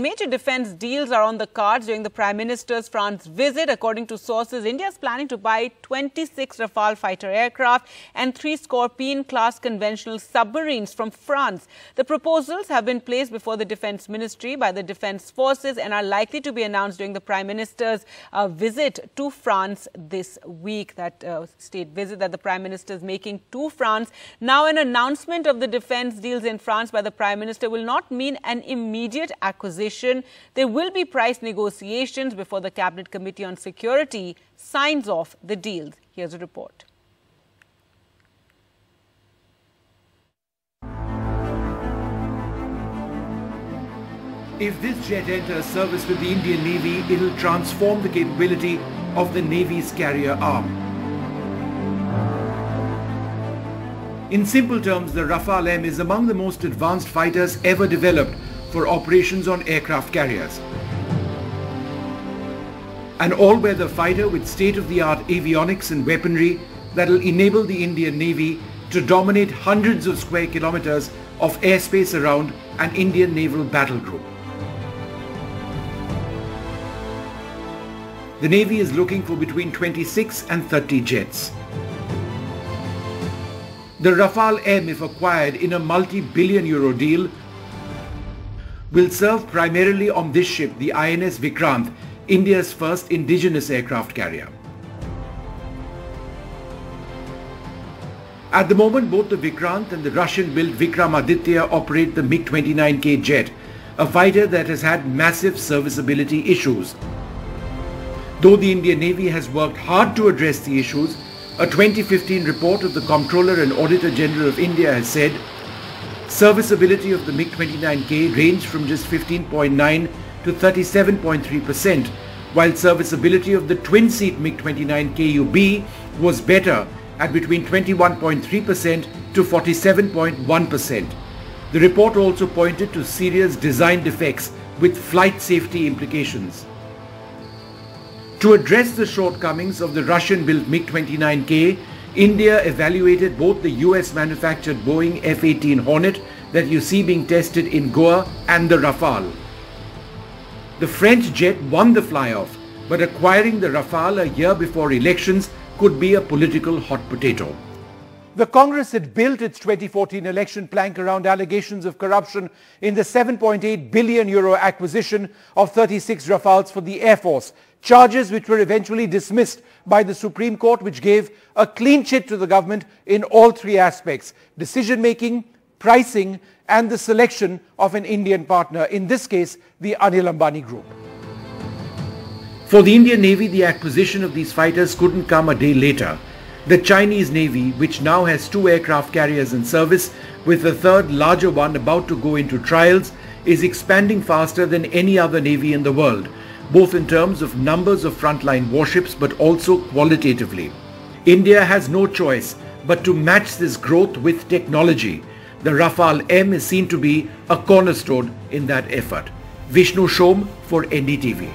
Major defence deals are on the cards during the Prime Minister's France visit. According to sources, India is planning to buy 26 Rafale fighter aircraft and 3 Scorpene class conventional submarines from France. The proposals have been placed before the Defence Ministry by the Defence Forces and are likely to be announced during the Prime Minister's visit to France this week. That state visit that the Prime Minister is making to France. Now, an announcement of the defence deals in France by the Prime Minister will not mean an immediate acquisition. There will be price negotiations before the Cabinet Committee on Security signs off the deals. Here's a report. If this jet enters service with the Indian Navy, it will transform the capability of the Navy's carrier arm. In simple terms, the Rafale M is among the most advanced fighters ever developed for operations on aircraft carriers. An all-weather fighter with state-of-the-art avionics and weaponry that will enable the Indian Navy to dominate hundreds of square kilometers of airspace around an Indian naval battle group. The Navy is looking for between 26 and 30 jets. The Rafale M, if acquired in a multi-billion euro deal, will serve primarily on this ship, the INS Vikrant, India's first indigenous aircraft carrier. At the moment, both the Vikrant and the Russian-built Vikramaditya operate the MiG-29K jet, a fighter that has had massive serviceability issues. Though the Indian Navy has worked hard to address the issues, a 2015 report of the Comptroller and Auditor General of India has said serviceability of the MiG-29K ranged from just 15.9 to 37.3%, while serviceability of the twin-seat MiG-29KUB was better at between 21.3% to 47.1%. The report also pointed to serious design defects with flight safety implications. To address the shortcomings of the Russian-built MiG-29K, India evaluated both the US-manufactured Boeing F-18 Hornet that you see being tested in Goa and the Rafale. The French jet won the fly-off, but acquiring the Rafale a year before elections could be a political hot potato. The Congress had built its 2014 election plank around allegations of corruption in the 7.8 billion euro acquisition of 36 Rafales for the Air Force, charges which were eventually dismissed by the Supreme Court, which gave a clean chit to the government in all three aspects: decision-making, pricing and the selection of an Indian partner, in this case the Anil Ambani Group. For the Indian Navy, the acquisition of these fighters couldn't come a day later. The Chinese Navy, which now has 2 aircraft carriers in service, with a third larger one about to go into trials, is expanding faster than any other navy in the world, both in terms of numbers of frontline warships but also qualitatively. India has no choice but to match this growth with technology. The Rafale M is seen to be a cornerstone in that effort. Vishnu Shom for NDTV.